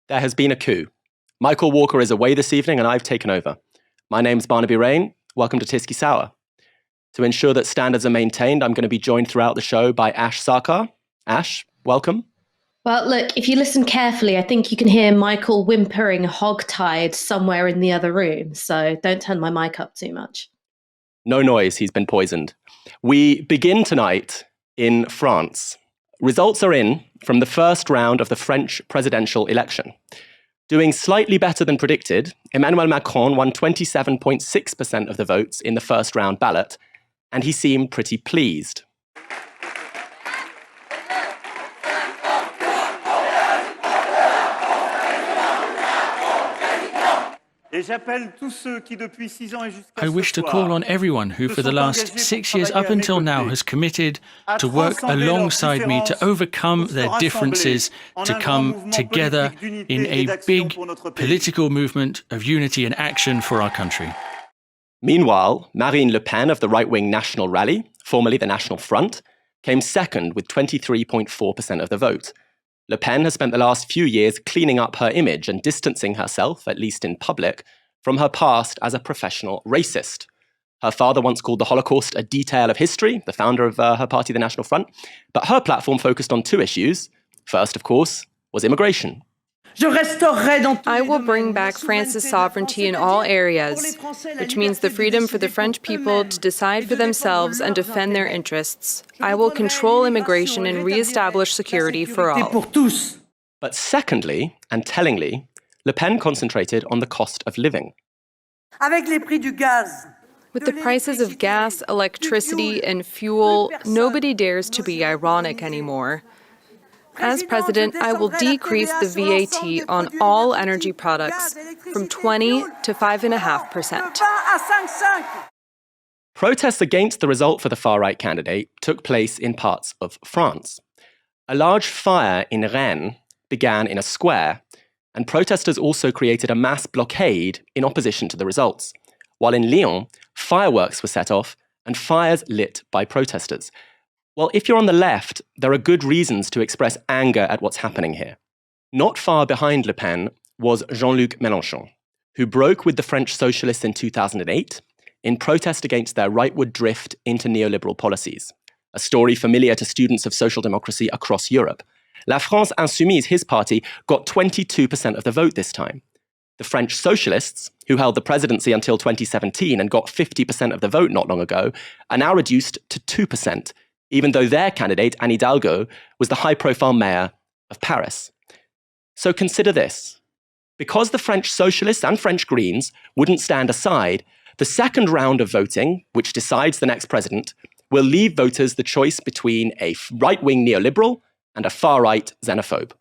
There has been a coup. Michael Walker is away this evening and I've taken over. My name's Barnaby Raine. Welcome to Tisky Sour. To ensure that standards are maintained, I'm going to be joined throughout the show by Ash Sarkar. Ash, welcome. Well, look, if you listen carefully, I think you can hear Michael whimpering hogtied somewhere in the other room, so don't turn my mic up too much. No noise, he's been poisoned. We begin tonight in France. Results are in from the first round of the French presidential election. Doing slightly better than predicted, Emmanuel Macron won 27.6% of the votes in the first round ballot, and he seemed pretty pleased. I wish to call on everyone who for the last 6 years up until now has committed to work alongside me to overcome their differences, to come together in a big political movement of unity and action for our country. Meanwhile, Marine Le Pen of the right-wing National Rally, formerly the National Front, came second with 23.4% of the vote. Le Pen has spent the last few years cleaning up her image and distancing herself, at least in public, from her past as a professional racist. Her father once called the Holocaust a detail of history, the founder of her party, the National Front, but her platform focused on two issues. First, of course, was immigration. I will bring back France's sovereignty in all areas, which means the freedom for the French people to decide for themselves and defend their interests. I will control immigration and re-establish security for all. But secondly, and tellingly, Le Pen concentrated on the cost of living. With the prices of gas, electricity, and fuel, nobody dares to be ironic anymore. As president, I will decrease the VAT on all energy products from 20 to 5.5%. Protests against the result for the far-right candidate took place in parts of France. A large fire in Raine began in a square, and protesters also created a mass blockade in opposition to the results, while in Lyon, fireworks were set off and fires lit by protesters. Well, if you're on the left, there are good reasons to express anger at what's happening here. Not far behind Le Pen was Jean-Luc Mélenchon, who broke with the French socialists in 2008 in protest against their rightward drift into neoliberal policies, a story familiar to students of social democracy across Europe. La France Insoumise, his party, got 22% of the vote this time. The French socialists, who held the presidency until 2017 and got 50% of the vote not long ago, are now reduced to 2%, even though their candidate, Anne Hidalgo, was the high-profile mayor of Paris. So consider this. Because the French socialists and French Greens wouldn't stand aside, the second round of voting, which decides the next president, will leave voters the choice between a right-wing neoliberal and a far-right xenophobe.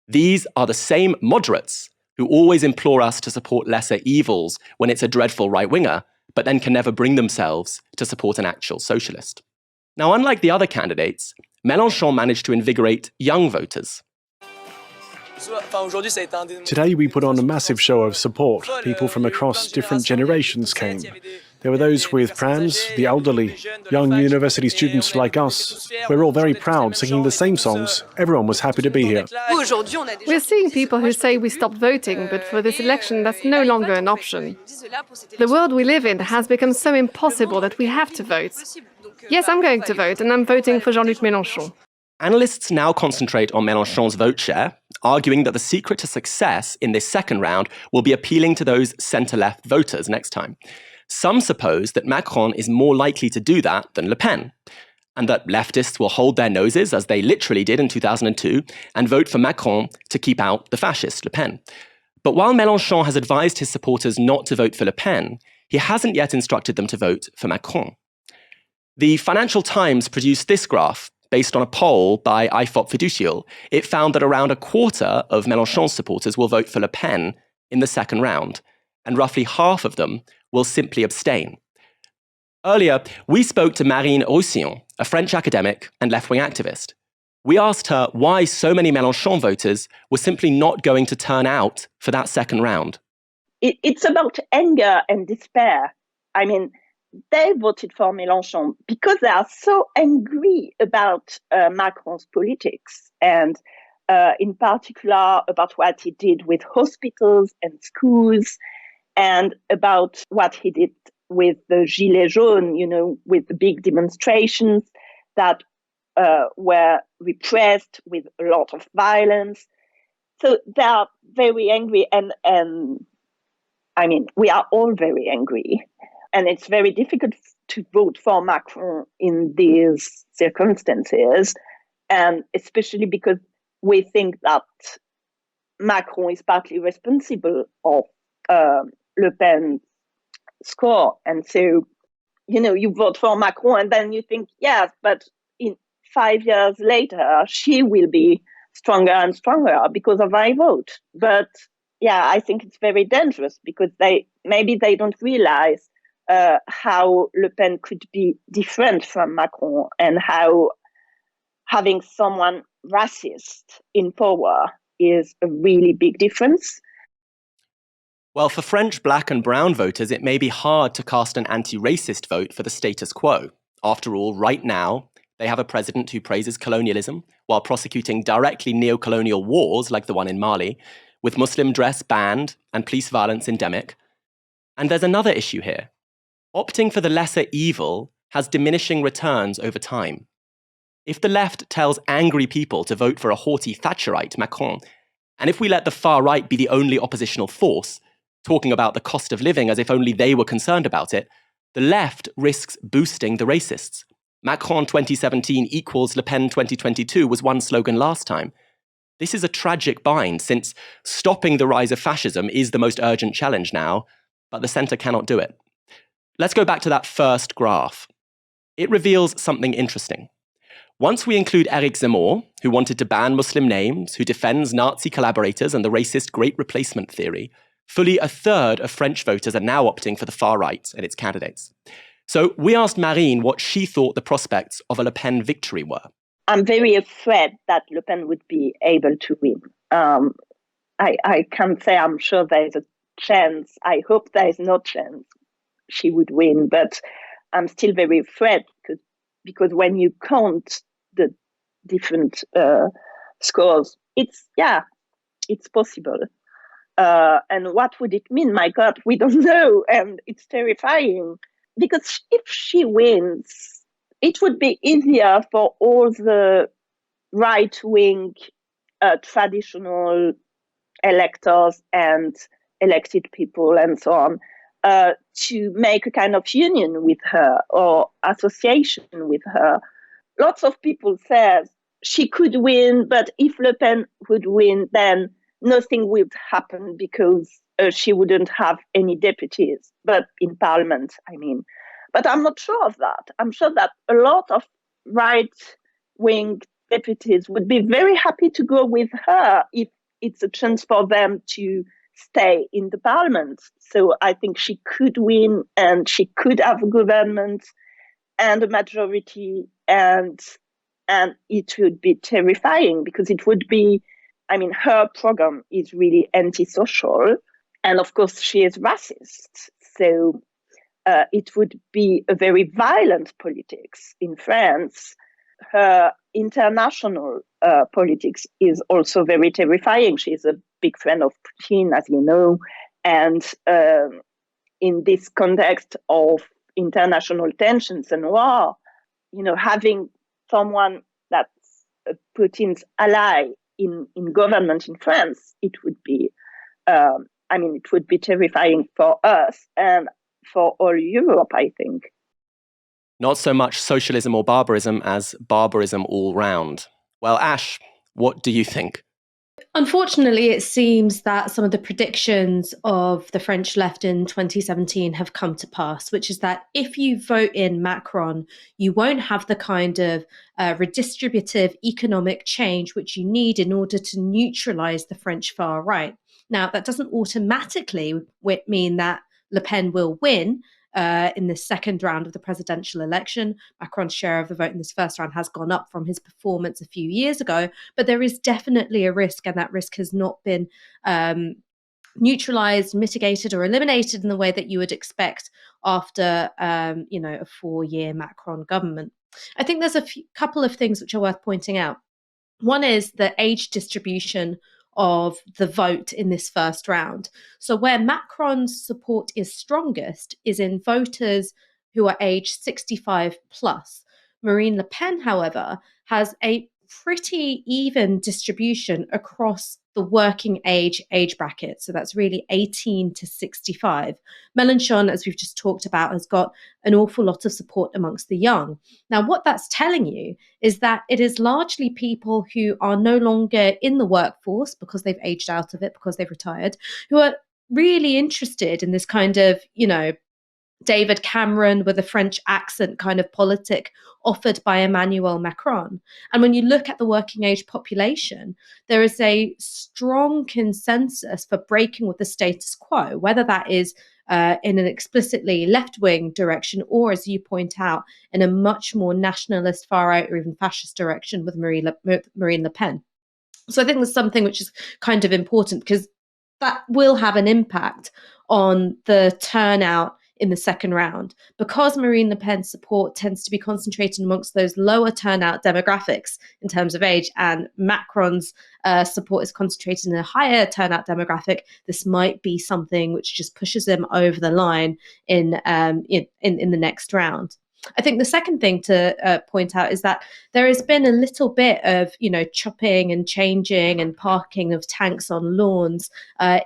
These are the same moderates who always implore us to support lesser evils when it's a dreadful right-winger, but then can never bring themselves to support an actual socialist. Now, unlike the other candidates, Mélenchon managed to invigorate young voters. Today we put on a massive show of support. People from across different generations came. There were those with prams, the elderly, young university students like us. We're all very proud, singing the same songs. Everyone was happy to be here. We're seeing people who say we stopped voting, but for this election that's no longer an option. The world we live in has become so impossible that we have to vote. Yes, I'm going to vote, and I'm voting for Jean-Luc Mélenchon. Analysts now concentrate on Mélenchon's vote share, arguing that the secret to success in this second round will be appealing to those centre-left voters next time. Some suppose that Macron is more likely to do that than Le Pen, and that leftists will hold their noses, as they literally did in 2002, and vote for Macron to keep out the fascist Le Pen. But while Mélenchon has advised his supporters not to vote for Le Pen, he hasn't yet instructed them to vote for Macron. The Financial Times produced this graph based on a poll by IFOP Fiducial. It found that around a quarter of Mélenchon's supporters will vote for Le Pen in the second round, and roughly half of them will simply abstain. Earlier, we spoke to Marine Roussillon, a French academic and left-wing activist. We asked her why so many Mélenchon voters were simply not going to turn out for that second round. It's about anger and despair. I mean, they voted for Mélenchon because they are so angry about Macron's politics. And in particular about what he did with hospitals and schools, and about what he did with the Gilets jaunes, with the big demonstrations that were repressed with a lot of violence. So they are very angry, and I mean, we are all very angry. And it's very difficult to vote for Macron in these circumstances, and especially because we think that Macron is partly responsible of Le Pen's score. And so, you vote for Macron and then you think, yes, but in 5 years later, she will be stronger and stronger because of my vote. But yeah, I think it's very dangerous because maybe they don't realize how Le Pen could be different from Macron, and how having someone racist in power is a really big difference. Well, for French black and brown voters, it may be hard to cast an anti-racist vote for the status quo. After all, right now, they have a president who praises colonialism while prosecuting directly neo-colonial wars like the one in Mali, with Muslim dress banned and police violence endemic. And there's another issue here. Opting for the lesser evil has diminishing returns over time. If the left tells angry people to vote for a haughty Thatcherite, Macron, and if we let the far right be the only oppositional force, talking about the cost of living as if only they were concerned about it, the left risks boosting the racists. Macron 2017 equals Le Pen 2022 was one slogan last time. This is a tragic bind, since stopping the rise of fascism is the most urgent challenge now, but the centre cannot do it. Let's go back to that first graph. It reveals something interesting. Once we include Eric Zemmour, who wanted to ban Muslim names, who defends Nazi collaborators and the racist Great Replacement theory, fully a third of French voters are now opting for the far right and its candidates. So we asked Raine what she thought the prospects of a Le Pen victory were. I'm very afraid that Le Pen would be able to win. I can't say I'm sure there's a chance. I hope there is no chance she would win, but I'm still very afraid because when you count the different scores, it's possible. And what would it mean? My God, we don't know. And it's terrifying because if she wins, it would be easier for all the right-wing traditional electors and elected people and so on to make a kind of union with her or association with her. Lots of people say she could win, but if Le Pen would win, then nothing would happen because she wouldn't have any deputies, but in parliament, I mean. But I'm not sure of that. I'm sure that a lot of right-wing deputies would be very happy to go with her if it's a chance for them to stay in the parliament. So I think she could win, and she could have a government and a majority, and it would be terrifying because it would be, I mean, her program is really antisocial, and of course she is racist. So it would be a very violent politics in France. Her international politics is also very terrifying. She's a big friend of Putin, as you know, and in this context of international tensions and war, having someone that's Putin's ally in government in France, it would be terrifying for us and for all Europe, I think. Not so much socialism or barbarism as barbarism all round. Well, Ash, what do you think? Unfortunately, it seems that some of the predictions of the French left in 2017 have come to pass, which is that if you vote in Macron, you won't have the kind of redistributive economic change which you need in order to neutralize the French far right. Now, that doesn't automatically mean that Le Pen will win in the second round of the presidential election. Macron's share of the vote in this first round has gone up from his performance a few years ago, but there is definitely a risk, and that risk has not been neutralized, mitigated, or eliminated in the way that you would expect after a 4-year Macron government. I think there's a couple of things which are worth pointing out. One is the age distribution of the vote in this first round. So, where Macron's support is strongest is in voters who are aged 65 plus. Marine Le Pen, however, has a pretty even distribution across the working age bracket. So that's really 18 to 65. Mélenchon, as we've just talked about, has got an awful lot of support amongst the young. Now, what that's telling you is that it is largely people who are no longer in the workforce because they've aged out of it, because they've retired, who are really interested in this kind of, David Cameron with a French accent kind of politic offered by Emmanuel Macron. And when you look at the working age population, there is a strong consensus for breaking with the status quo, whether that is in an explicitly left-wing direction or, as you point out, in a much more nationalist, far-right or even fascist direction with Marine Le Pen. So I think there's something which is kind of important because that will have an impact on the turnout in the second round, because Marine Le Pen's support tends to be concentrated amongst those lower turnout demographics in terms of age, and Macron's support is concentrated in a higher turnout demographic. This might be something which just pushes him over the line in the next round. I think the second thing to point out is that there has been a little bit of, chopping and changing and parking of tanks on lawns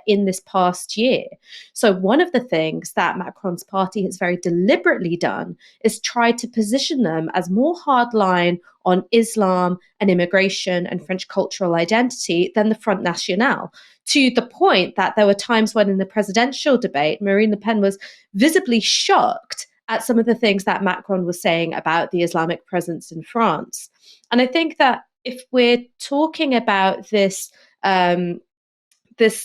in this past year. So one of the things that Macron's party has very deliberately done is try to position them as more hardline on Islam and immigration and French cultural identity than the Front National, to the point that there were times when in the presidential debate, Marine Le Pen was visibly shocked at some of the things that Macron was saying about the Islamic presence in France. And I think that if we're talking about this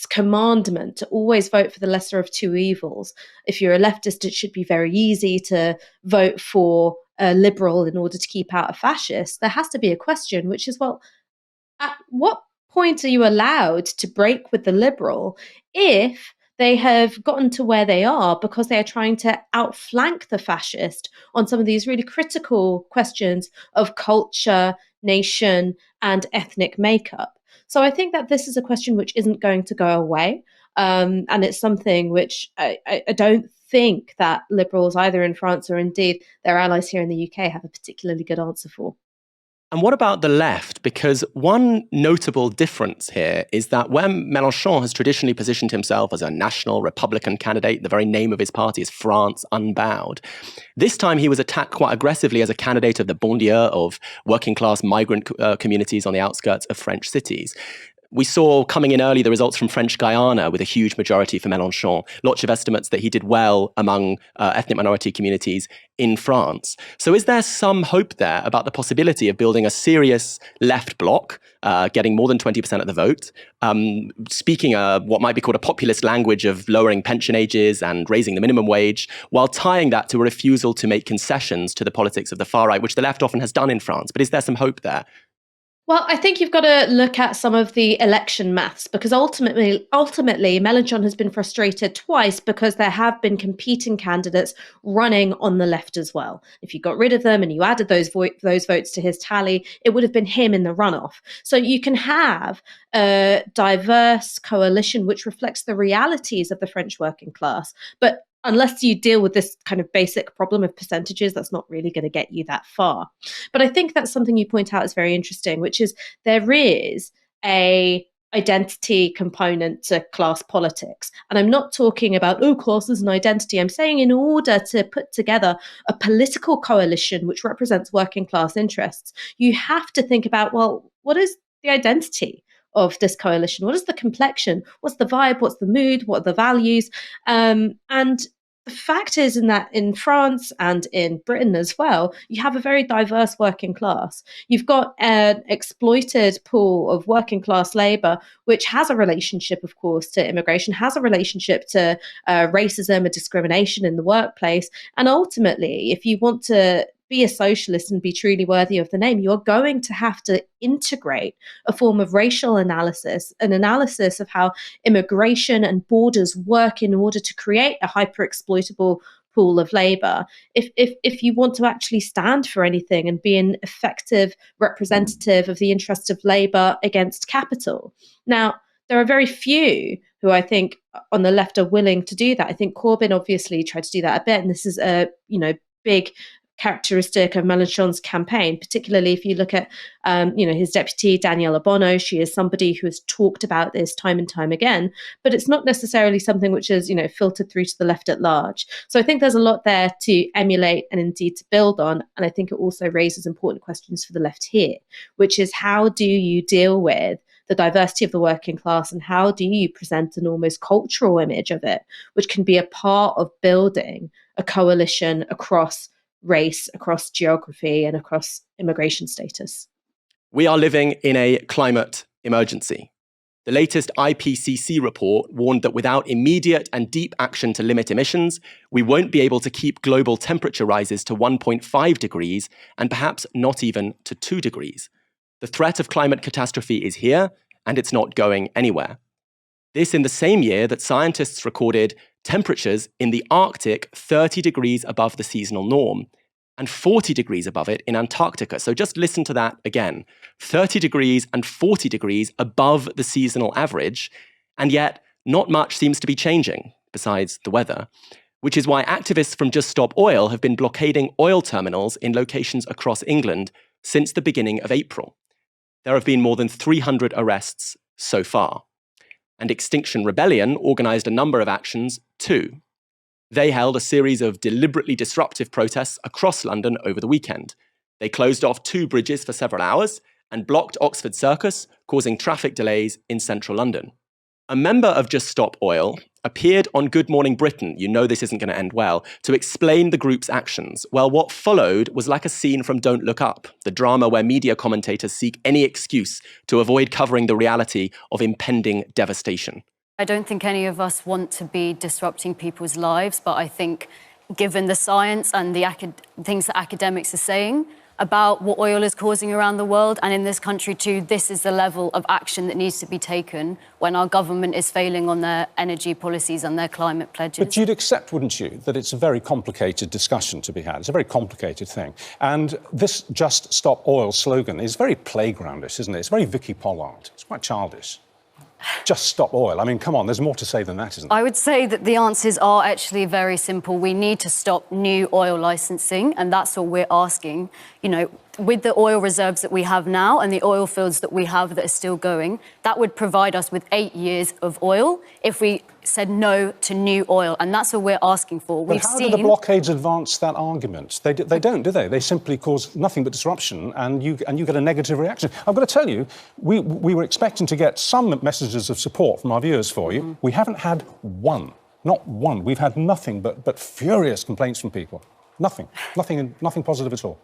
commandment to always vote for the lesser of two evils, if you're a leftist, it should be very easy to vote for a liberal in order to keep out a fascist. There has to be a question, which is, well, at what point are you allowed to break with the liberal if they have gotten to where they are because they are trying to outflank the fascist on some of these really critical questions of culture, nation, and ethnic makeup? So I think that this is a question which isn't going to go away. And it's something which I don't think that liberals, either in France or indeed their allies here in the UK, have a particularly good answer for. And what about the left? Because one notable difference here is that when Mélenchon has traditionally positioned himself as a national Republican candidate, the very name of his party is France Unbowed. This time he was attacked quite aggressively as a candidate of the banlieue, of working class migrant communities on the outskirts of French cities. We saw coming in early the results from French Guiana with a huge majority for Mélenchon. Lots of estimates that he did well among ethnic minority communities in France. So is there some hope there about the possibility of building a serious left bloc, getting more than 20% of the vote, speaking what might be called a populist language of lowering pension ages and raising the minimum wage, while tying that to a refusal to make concessions to the politics of the far right, which the left often has done in France? But is there some hope there? Well, I think you've got to look at some of the election maths, because ultimately, Mélenchon has been frustrated twice because there have been competing candidates running on the left as well. If you got rid of them and you added those votes to his tally, it would have been him in the runoff. So you can have a diverse coalition which reflects the realities of the French working class, but unless you deal with this kind of basic problem of percentages, that's not really going to get you that far. But I think that's something you point out is very interesting, which is there is a identity component to class politics. And I'm not talking about, class is an identity. I'm saying in order to put together a political coalition which represents working class interests, you have to think about, well, what is the identity of this coalition? What is the complexion? What's the vibe? What's the mood? What are the values? And the fact is in France and in Britain as well, you have a very diverse working class. You've got an exploited pool of working class labour, which has a relationship, of course, to immigration, has a relationship to racism and discrimination in the workplace. And ultimately, if you want to be a socialist and be truly worthy of the name, you're going to have to integrate a form of racial analysis, an analysis of how immigration and borders work in order to create a hyper-exploitable pool of labour. If you want to actually stand for anything and be an effective representative of the interests of labour against capital. Now, there are very few who I think on the left are willing to do that. I think Corbyn obviously tried to do that a bit, and this is a big characteristic of Mélenchon's campaign, particularly if you look at his deputy Danielle Obono. She is somebody who has talked about this time and time again, but it's not necessarily something which is filtered through to the left at large. So I think there's a lot there to emulate and indeed to build on, and I think it also raises important questions for the left here, which is how do you deal with the diversity of the working class, and how do you present an almost cultural image of it, which can be a part of building a coalition across race, across geography, and across immigration status. We are living in a climate emergency. The latest IPCC report warned that without immediate and deep action to limit emissions, we won't be able to keep global temperature rises to 1.5 degrees and perhaps not even to 2 degrees. The threat of climate catastrophe is here, and it's not going anywhere. This in the same year that scientists recorded temperatures in the Arctic 30 degrees above the seasonal norm and 40 degrees above it in Antarctica. So just listen to that again. 30 degrees and 40 degrees above the seasonal average, and yet not much seems to be changing besides the weather, which is why activists from Just Stop Oil have been blockading oil terminals in locations across England since the beginning of April. There have been more than 300 arrests so far. And Extinction Rebellion organised a number of actions too. They held a series of deliberately disruptive protests across London over the weekend. They closed off 2 bridges for several hours and blocked Oxford Circus, causing traffic delays in central London. A member of Just Stop Oil appeared on Good Morning Britain, you know this isn't going to end well, to explain the group's actions. Well, what followed was like a scene from Don't Look Up, the drama where media commentators seek any excuse to avoid covering the reality of impending devastation. I don't think any of us want to be disrupting people's lives, but I think given the science and the things that academics are saying about what oil is causing around the world and in this country too, this is the level of action that needs to be taken when our government is failing on their energy policies and their climate pledges. But you'd accept, wouldn't you, that it's a very complicated discussion to be had. It's a very complicated thing. And this Just Stop Oil slogan is very playgroundish, isn't it? It's very Vicky Pollard. It's quite childish. Just stop oil. I mean, come on, there's more to say than that, isn't there? I would say that the answers are actually very simple. We need to stop new oil licensing, and that's all we're asking. With the oil reserves that we have now and the oil fields that we have that are still going, that would provide us with 8 years of oil if we said no to new oil, and that's what we're asking for. But how do the blockades advance that argument? They don't, do they? They simply cause nothing but disruption, and you get a negative reaction. I've got to tell you, we were expecting to get some messages of support from our viewers for you. We haven't had one, not one. We've had nothing but furious complaints from people. Nothing positive at all.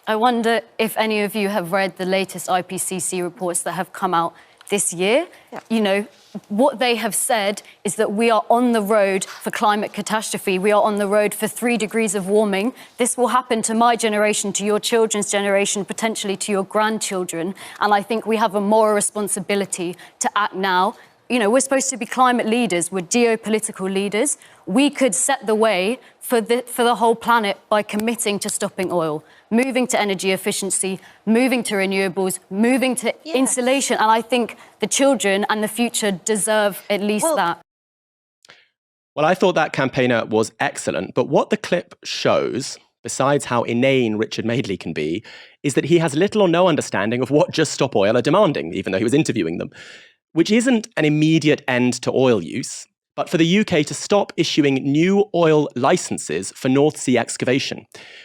I wonder if any of you have read the latest IPCC reports that have come out this year. Yeah. What they have said is that we are on the road for climate catastrophe. We are on the road for 3 degrees of warming. This will happen to my generation, to your children's generation, potentially to your grandchildren. And I think we have a moral responsibility to act now. We're supposed to be climate leaders. We're geopolitical leaders. We could set the way for the whole planet by committing to stopping oil, moving to energy efficiency, moving to renewables, moving to insulation. And I think the children and the future deserve at least that. Well, I thought that campaigner was excellent. But what the clip shows, besides how inane Richard Madeley can be, is that he has little or no understanding of what Just Stop Oil are demanding, even though he was interviewing them, which isn't an immediate end to oil use, but for the UK to stop issuing new oil licenses for North Sea excavation.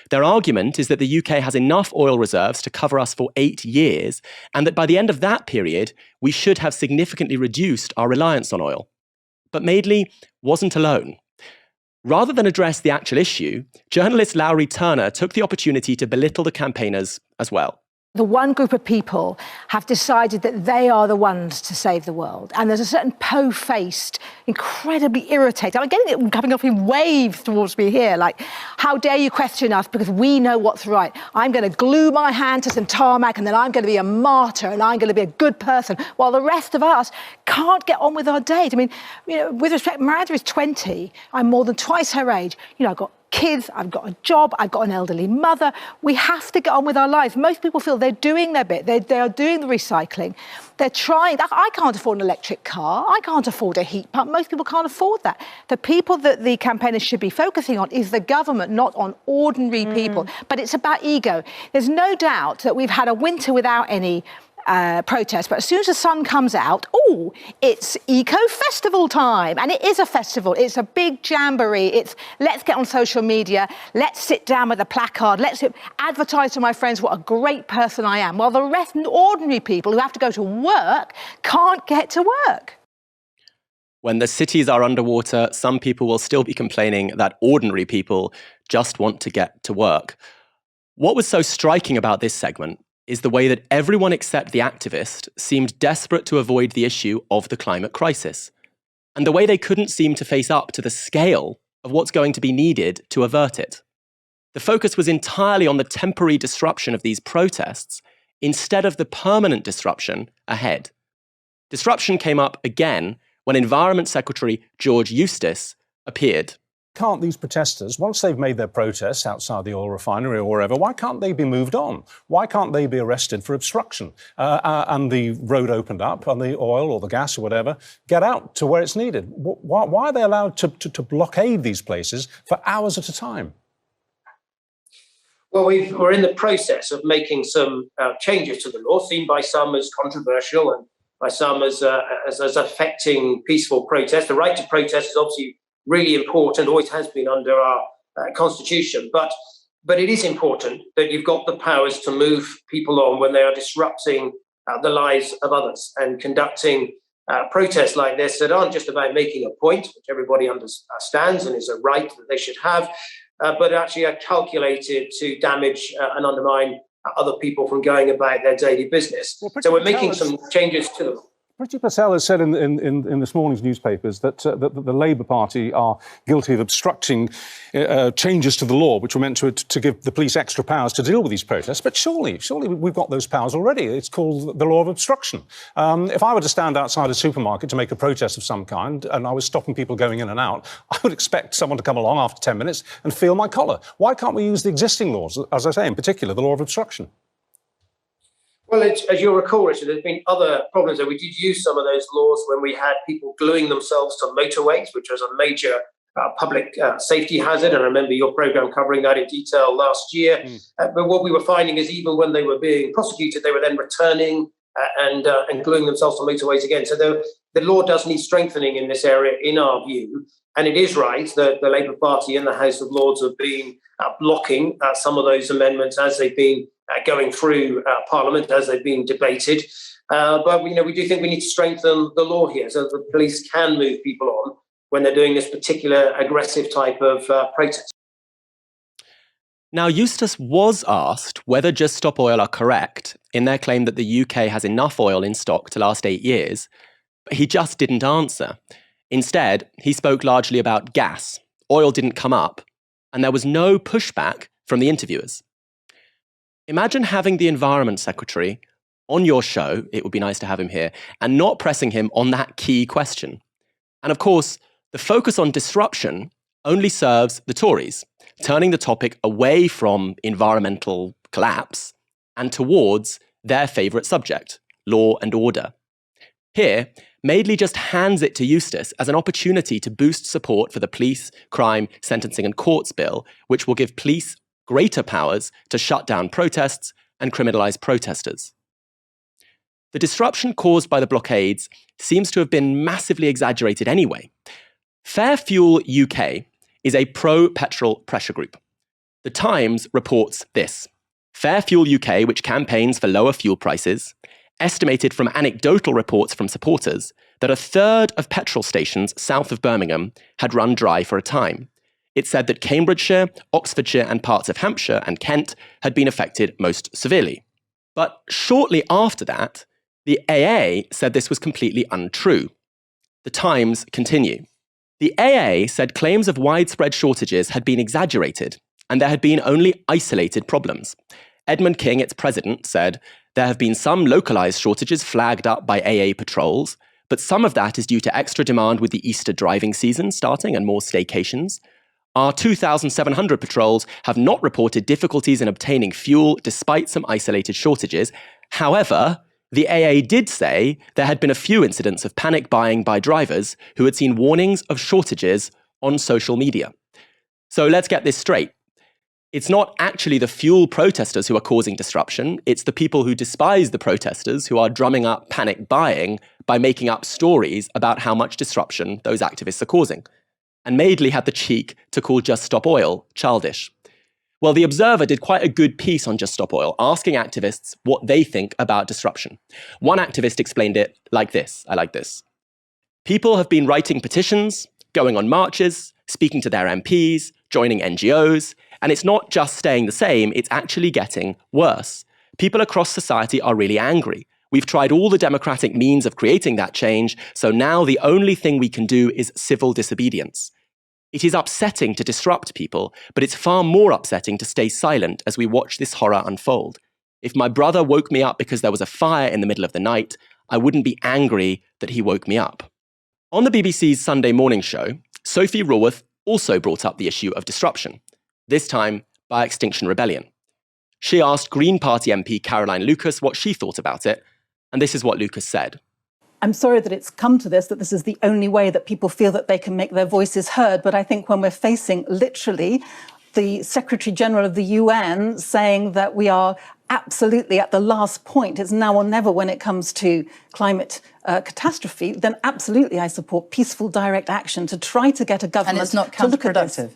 Their argument is that the UK has enough oil reserves to cover us for 8 years, and that by the end of that period, we should have significantly reduced our reliance on oil. But Madeley wasn't alone. Rather than address the actual issue, journalist Lowry Turner took the opportunity to belittle the campaigners as well. The one group of people have decided that they are the ones to save the world. And there's a certain po-faced, incredibly irritated, I'm getting it coming off in waves towards me here, like, how dare you question us because we know what's right. I'm going to glue my hand to some tarmac and then I'm going to be a martyr and I'm going to be a good person, while the rest of us can't get on with our days. I mean, with respect, Miranda is 20. I'm more than twice her age. I've got kids, I've got a job, I've got an elderly mother. We have to get on with our lives. Most people feel they're doing their bit. They are doing the recycling. They're trying. I can't afford an electric car. I can't afford a heat pump. Most people can't afford that. The people that the campaigners should be focusing on is the government, not on ordinary people. But it's about ego. There's no doubt that we've had a winter without any protest, but as soon as the sun comes out, it's eco-festival time. And it is a festival. It's a big jamboree. It's let's get on social media. Let's sit down with a placard. Let's advertise to my friends what a great person I am. While the rest, ordinary people who have to go to work, can't get to work. When the cities are underwater, some people will still be complaining that ordinary people just want to get to work. What was so striking about this segment is the way that everyone except the activist seemed desperate to avoid the issue of the climate crisis, and the way they couldn't seem to face up to the scale of what's going to be needed to avert it. The focus was entirely on the temporary disruption of these protests instead of the permanent disruption ahead. Disruption came up again when Environment Secretary George Eustice appeared. Can't these protesters, once they've made their protests outside the oil refinery or wherever, why can't they be moved on? Why can't they be arrested for obstruction? And the road opened up and the oil or the gas or whatever get out to where it's needed. Why are they allowed to blockade these places for hours at a time? Well, we're in the process of making some changes to the law, seen by some as controversial and by some as affecting peaceful protest. The right to protest is obviously really important, always has been under our constitution. But it is important that you've got the powers to move people on when they are disrupting the lives of others and conducting protests like this that aren't just about making a point, which everybody understands and is a right that they should have, but actually are calculated to damage and undermine other people from going about their daily business. So we're making some changes to them. Priti Patel has said in this morning's newspapers that the Labour Party are guilty of obstructing changes to the law, which were meant to give the police extra powers to deal with these protests. But surely we've got those powers already. It's called the law of obstruction. If I were to stand outside a supermarket to make a protest of some kind and I was stopping people going in and out, I would expect someone to come along after 10 minutes and feel my collar. Why can't we use the existing laws, as I say, in particular, the law of obstruction? Well, as you'll recall, Richard, there's been other problems there. We did use some of those laws when we had people gluing themselves to motorways, which was a major public safety hazard. And I remember your programme covering that in detail last year. But what we were finding is even when they were being prosecuted, they were then returning and gluing themselves to motorways again. So the law does need strengthening in this area, in our view. And it is right that the Labour Party in the House of Lords have been blocking some of those amendments as they've been going through Parliament, as they've been debated. But we do think we need to strengthen the law here so that the police can move people on when they're doing this particular aggressive type of protest. Now, Eustice was asked whether Just Stop Oil are correct in their claim that the UK has enough oil in stock to last 8 years, but he just didn't answer. Instead, he spoke largely about gas. Oil didn't come up, and there was no pushback from the interviewers. Imagine having the Environment Secretary on your show, it would be nice to have him here, and not pressing him on that key question. And of course, the focus on disruption only serves the Tories, turning the topic away from environmental collapse and towards their favourite subject, law and order. Here, Madeley just hands it to Eustice as an opportunity to boost support for the Police, Crime, Sentencing and Courts Bill, which will give police greater powers to shut down protests and criminalise protesters. The disruption caused by the blockades seems to have been massively exaggerated anyway. Fair Fuel UK is a pro-petrol pressure group. The Times reports this. Fair Fuel UK, which campaigns for lower fuel prices, estimated from anecdotal reports from supporters that a third of petrol stations south of Birmingham had run dry for a time. It said that Cambridgeshire, Oxfordshire and parts of Hampshire and Kent had been affected most severely. But shortly after that, the AA said this was completely untrue. The Times continue. The AA said claims of widespread shortages had been exaggerated, and there had been only isolated problems. Edmund King, its president, said, there have been some localised shortages flagged up by AA patrols, but some of that is due to extra demand with the Easter driving season starting and more staycations. Our 2,700 patrols have not reported difficulties in obtaining fuel despite some isolated shortages. However, the AA did say there had been a few incidents of panic buying by drivers who had seen warnings of shortages on social media. So let's get this straight. It's not actually the fuel protesters who are causing disruption. It's the people who despise the protesters who are drumming up panic buying by making up stories about how much disruption those activists are causing. And Madeley had the cheek to call Just Stop Oil childish. Well, The Observer did quite a good piece on Just Stop Oil, asking activists what they think about disruption. One activist explained it like this. I like this. People have been writing petitions, going on marches, speaking to their MPs, joining NGOs, and it's not just staying the same, it's actually getting worse. People across society are really angry. We've tried all the democratic means of creating that change, so now the only thing we can do is civil disobedience. It is upsetting to disrupt people, but it's far more upsetting to stay silent as we watch this horror unfold. If my brother woke me up because there was a fire in the middle of the night, I wouldn't be angry that he woke me up. On the BBC's Sunday morning show, Sophie Raworth also brought up the issue of disruption, this time by Extinction Rebellion. She asked Green Party MP Caroline Lucas what she thought about it, and this is what Lucas said. I'm sorry that it's come to this, that this is the only way that people feel that they can make their voices heard, but I think when we're facing literally the Secretary General of the UN saying that we are absolutely at the last point, it's now or never when it comes to climate catastrophe, then absolutely I support peaceful direct action to try to get a government and it's not to look at this. counterproductive.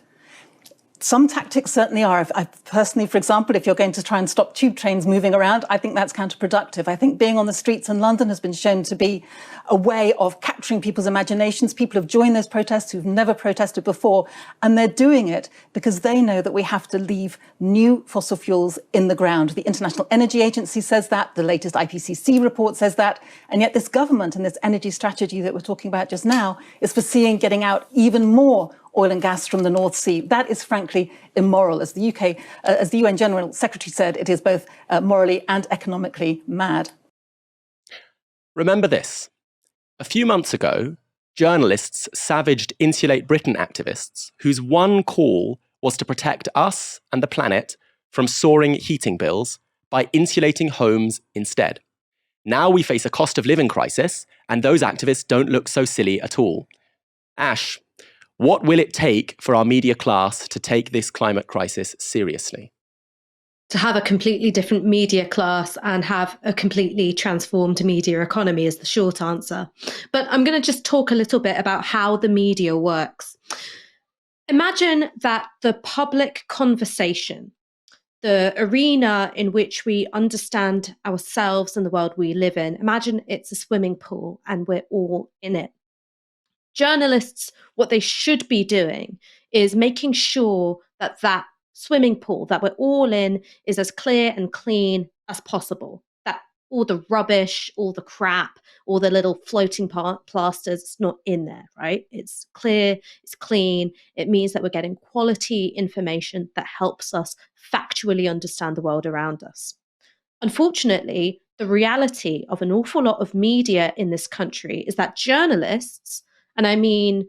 Some tactics certainly are. I personally, for example, if you're going to try and stop tube trains moving around, I think that's counterproductive. I think being on the streets in London has been shown to be a way of capturing people's imaginations. People have joined those protests who've never protested before, and they're doing it because they know that we have to leave new fossil fuels in the ground. The International Energy Agency says that, the latest IPCC report says that, and yet this government and this energy strategy that we're talking about just now is foreseeing getting out even more oil and gas from the North Sea. That is frankly immoral. As the UN General Secretary said, it is both morally and economically mad. Remember this. A few months ago, journalists savaged Insulate Britain activists whose one call was to protect us and the planet from soaring heating bills by insulating homes instead. Now we face a cost of living crisis, and those activists don't look so silly at all. Ash, what will it take for our media class to take this climate crisis seriously? To have a completely different media class and have a completely transformed media economy is the short answer. But I'm going to just talk a little bit about how the media works. Imagine that the public conversation, the arena in which we understand ourselves and the world we live in, imagine it's a swimming pool and we're all in it. Journalists, what they should be doing is making sure that that swimming pool that we're all in is as clear and clean as possible. That all the rubbish, all the crap, all the little floating plasters, it's not in there, right? It's clear, it's clean. It means that we're getting quality information that helps us factually understand the world around us. Unfortunately, the reality of an awful lot of media in this country is that journalists, and I mean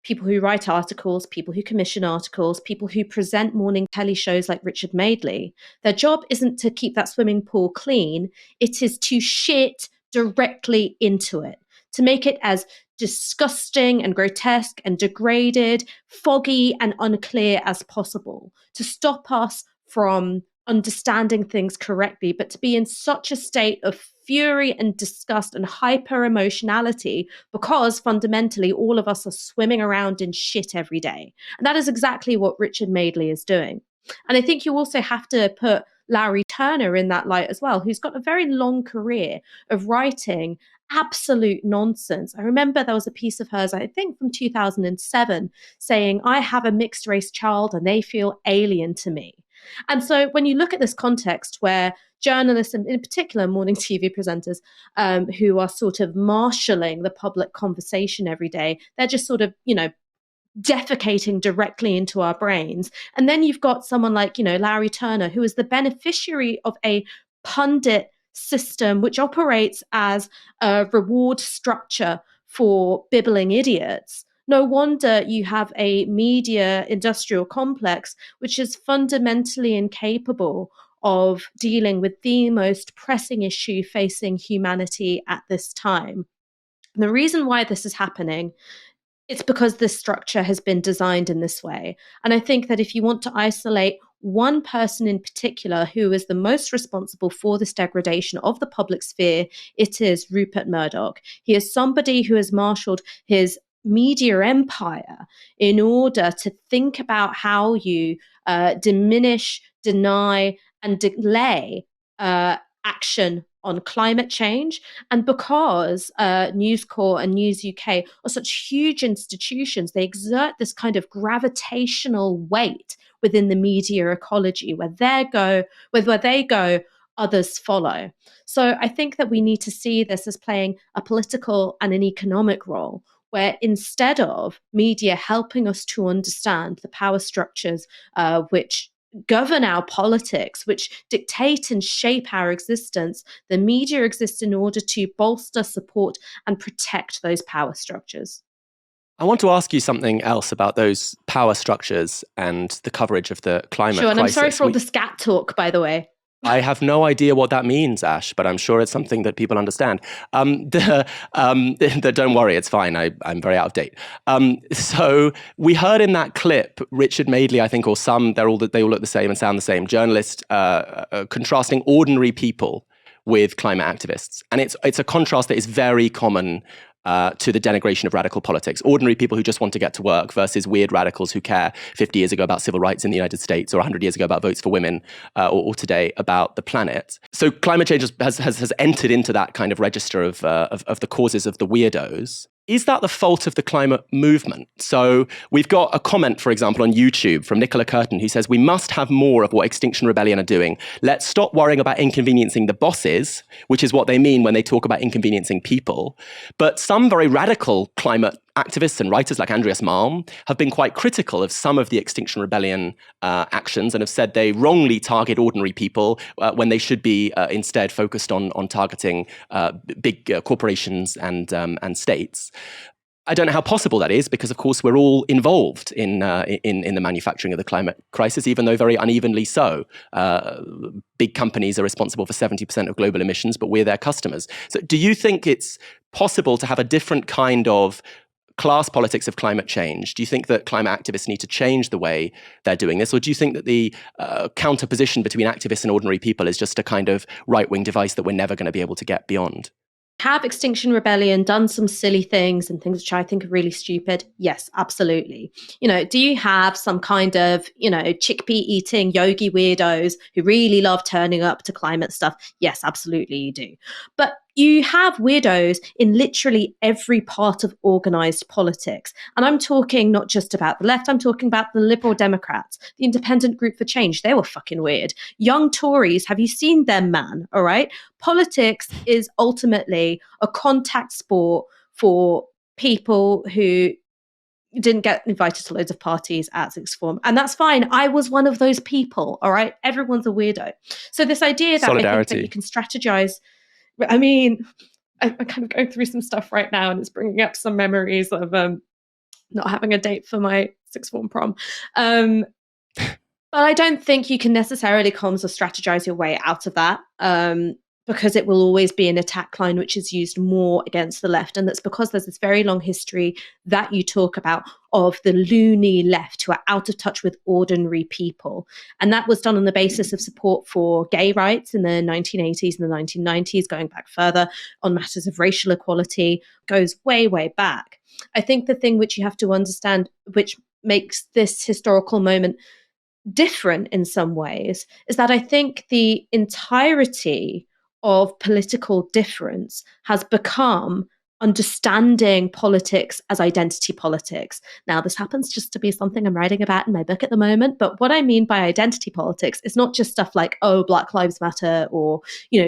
people who write articles, people who commission articles, people who present morning telly shows like Richard Madeley, their job isn't to keep that swimming pool clean, it is to shit directly into it, to make it as disgusting and grotesque and degraded, foggy and unclear as possible, to stop us from understanding things correctly, but to be in such a state of fury and disgust and hyper emotionality because fundamentally all of us are swimming around in shit every day. And that is exactly what Richard Madeley is doing. And I think you also have to put Larry Turner in that light as well, who's got a very long career of writing absolute nonsense. I remember there was a piece of hers, I think from 2007, saying, I have a mixed race child and they feel alien to me. And so when you look at this context where journalists, and in particular morning TV presenters, who are sort of marshalling the public conversation every day, they're just sort of, defecating directly into our brains. And then you've got someone like, Larry Turner, who is the beneficiary of a pundit system which operates as a reward structure for bibbling idiots. No wonder you have a media industrial complex which is fundamentally incapable of dealing with the most pressing issue facing humanity at this time. And the reason why this is happening, it's because this structure has been designed in this way. And I think that if you want to isolate one person in particular who is the most responsible for this degradation of the public sphere, it is Rupert Murdoch. He is somebody who has marshaled his media empire in order to think about how you diminish, deny, and delay action on climate change. And because News Corp and News UK are such huge institutions, they exert this kind of gravitational weight within the media ecology. Where they go, others follow. So I think that we need to see this as playing a political and an economic role, where instead of media helping us to understand the power structures which govern our politics, which dictate and shape our existence, the media exists in order to bolster, support, and protect those power structures. I want to ask you something else about those power structures and the coverage of the climate crisis. And I'm sorry crisis. for all the scat talk, by the way. I have no idea what that means, Ash, but I'm sure it's something that people understand. Don't worry, it's fine. I'm very out of date. So we heard in that clip, Richard Madeley, I think, or they all look the same and sound the same, journalist contrasting ordinary people with climate activists. And it's a contrast that is very common to the denigration of radical politics. Ordinary people who just want to get to work versus weird radicals who care 50 years ago about civil rights in the United States or 100 years ago about votes for women or today about the planet. So climate change has entered into that kind of register of the causes of the weirdos. Is that the fault of the climate movement? So we've got a comment, for example, on YouTube from Nicola Curtin, who says, we must have more of what Extinction Rebellion are doing. Let's stop worrying about inconveniencing the bosses, which is what they mean when they talk about inconveniencing people. But some very radical climate activists and writers like Andreas Malm have been quite critical of some of the Extinction Rebellion actions and have said they wrongly target ordinary people when they should be instead focused on targeting big corporations and states. I don't know how possible that is because, of course, we're all involved in the manufacturing of the climate crisis, even though very unevenly so. Big companies are responsible for 70% of global emissions, but we're their customers. So do you think it's possible to have a different kind of class politics of climate change? Do you think that climate activists need to change the way they're doing this? Or do you think that the counterposition between activists and ordinary people is just a kind of right-wing device that we're never going to be able to get beyond? Have Extinction Rebellion done some silly things and things which I think are really stupid? Yes, absolutely. Do you have some kind of, chickpea eating yogi weirdos who really love turning up to climate stuff? Yes, absolutely you do. But you have weirdos in literally every part of organized politics. And I'm talking not just about the left, I'm talking about the Liberal Democrats, the Independent Group for Change. They were fucking weird. Young Tories, have you seen them, man? All right. Politics is ultimately a contact sport for people who didn't get invited to loads of parties at sixth form. And that's fine. I was one of those people. All right. Everyone's a weirdo. So this idea that I think that you can strategize, I mean, I'm kind of going through some stuff right now and it's bringing up some memories of not having a date for my sixth form prom. But I don't think you can necessarily comms or strategize your way out of that because it will always be an attack line which is used more against the left. And that's because there's this very long history that you talk about of the loony left who are out of touch with ordinary people. And that was done on the basis of support for gay rights in the 1980s and the 1990s, going back further on matters of racial equality, goes way, way back. I think the thing which you have to understand, which makes this historical moment different in some ways, is that I think the entirety of political difference has become understanding politics as identity politics. Now, this happens just to be something I'm writing about in my book at the moment, but what I mean by identity politics is not just stuff like, oh, Black Lives Matter or,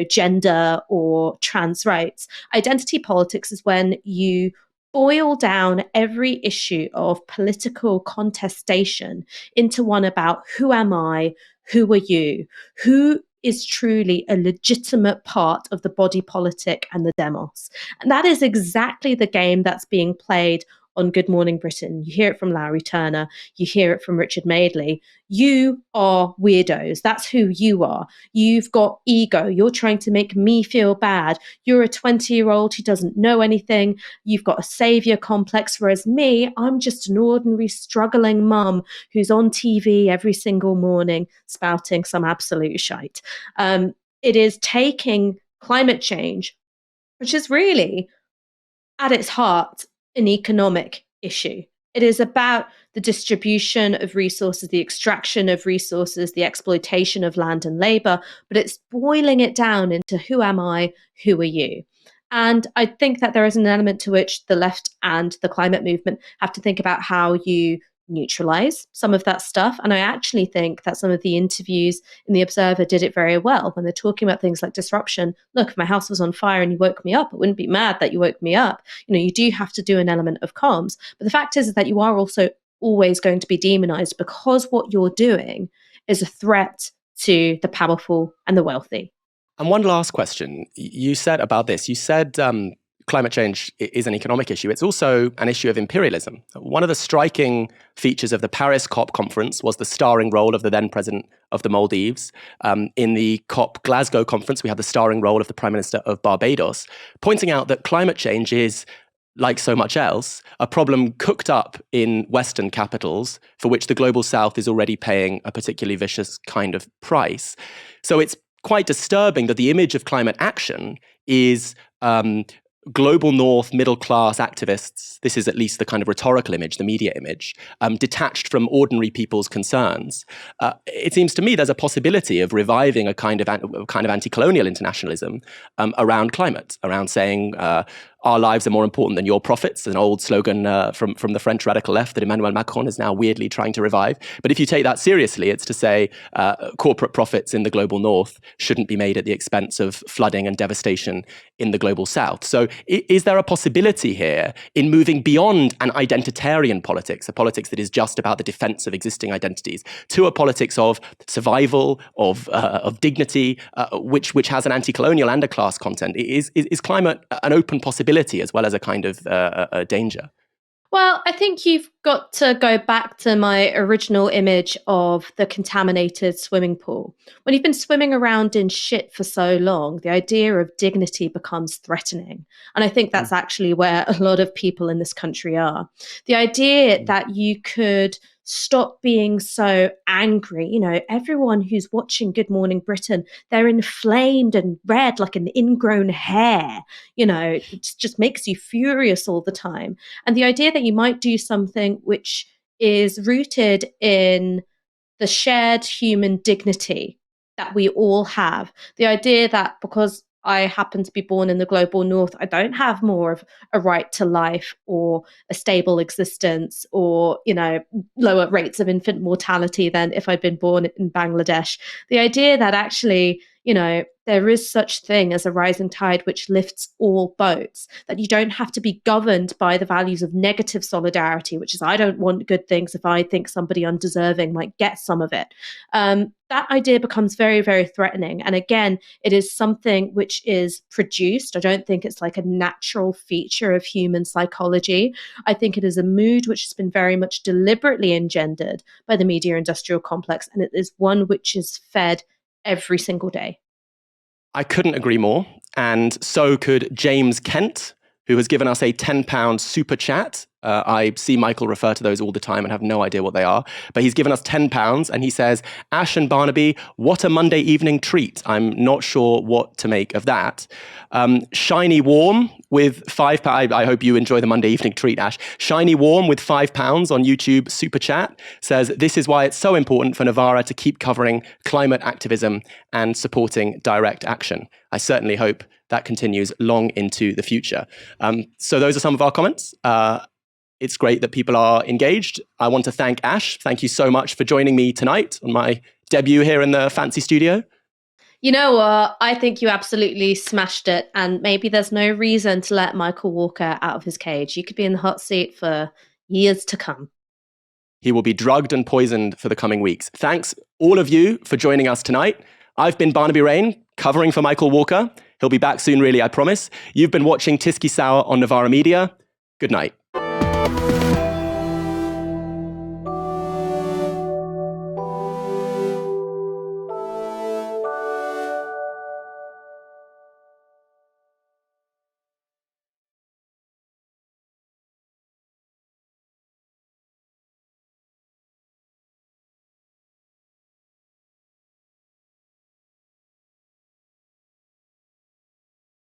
gender or trans rights. Identity politics is when you boil down every issue of political contestation into one about who am I, who are you, who is truly a legitimate part of the body politic and the demos. And that is exactly the game that's being played on Good Morning Britain, you hear it from Larry Turner, you hear it from Richard Madeley. You are weirdos. That's who you are. You've got ego. You're trying to make me feel bad. You're a 20-year-old who doesn't know anything. You've got a savior complex, whereas me, I'm just an ordinary struggling mum who's on TV every single morning spouting some absolute shite. It is taking climate change, which is really at its heart an economic issue. It is about the distribution of resources, the extraction of resources, the exploitation of land and labor, but it's boiling it down into who am I, who are you? And I think that there is an element to which the left and the climate movement have to think about how you neutralize some of that stuff. And I actually think that some of the interviews in The Observer did it very well when they're talking about things like disruption. Look, if my house was on fire and you woke me up, I wouldn't be mad that you woke me up. You do have to do an element of comms. But the fact is that you are also always going to be demonized because what you're doing is a threat to the powerful and the wealthy. And one last question. You said about this, you said climate change is an economic issue. It's also an issue of imperialism. One of the striking features of the Paris COP conference was the starring role of the then president of the Maldives. In the COP Glasgow conference, we had the starring role of the Prime Minister of Barbados, pointing out that climate change is, like so much else, a problem cooked up in Western capitals for which the global South is already paying a particularly vicious kind of price. So it's quite disturbing that the image of climate action is global North middle-class activists, this is at least the kind of rhetorical image, the media image, detached from ordinary people's concerns. It seems to me there's a possibility of reviving a kind of anti-colonial internationalism around climate, around saying our lives are more important than your profits, an old slogan from the French radical left that Emmanuel Macron is now weirdly trying to revive. But if you take that seriously, it's to say corporate profits in the global North shouldn't be made at the expense of flooding and devastation in the global South. So is there a possibility here in moving beyond an identitarian politics, a politics that is just about the defense of existing identities, to a politics of survival, of dignity, which has an anti-colonial and a class content? Is climate an open possibility as well as a kind of a danger? Well, I think you've got to go back to my original image of the contaminated swimming pool. When you've been swimming around in shit for so long, the idea of dignity becomes threatening. And I think that's actually where a lot of people in this country are. The idea that you could stop being so angry. Everyone who's watching Good Morning Britain, they're inflamed and red like an ingrown hair. It just makes you furious all the time. And the idea that you might do something which is rooted in the shared human dignity that we all have. The idea that because I happen to be born in the global North, I don't have more of a right to life or a stable existence or, lower rates of infant mortality than if I'd been born in Bangladesh. The idea that actually, there is such thing as a rising tide which lifts all boats, that you don't have to be governed by the values of negative solidarity, which is I don't want good things if I think somebody undeserving might get some of it. That idea becomes very, very threatening. And again, it is something which is produced. I don't think it's like a natural feature of human psychology. I think it is a mood which has been very much deliberately engendered by the media industrial complex. And it is one which is fed every single day. I couldn't agree more. And so could James Kent, who has given us a £10 super chat. I see Michael refer to those all the time and have no idea what they are. But he's given us £10 and he says, Ash and Barnaby, what a Monday evening treat. I'm not sure what to make of that. Shiny Warm with £5. I hope you enjoy the Monday evening treat, Ash. Shiny Warm with £5 on YouTube super chat says, this is why it's so important for Novara to keep covering climate activism and supporting direct action. I certainly hope that continues long into the future. So those are some of our comments. It's great that people are engaged. I want to thank Ash. Thank you so much for joining me tonight on my debut here in the fancy studio. You know what? I think you absolutely smashed it. And maybe there's no reason to let Michael Walker out of his cage. You could be in the hot seat for years to come. He will be drugged and poisoned for the coming weeks. Thanks, all of you, for joining us tonight. I've been Barnaby Raine, covering for Michael Walker. He'll be back soon, really, I promise. You've been watching Tysky Sour on Novara Media. Good night. Bye.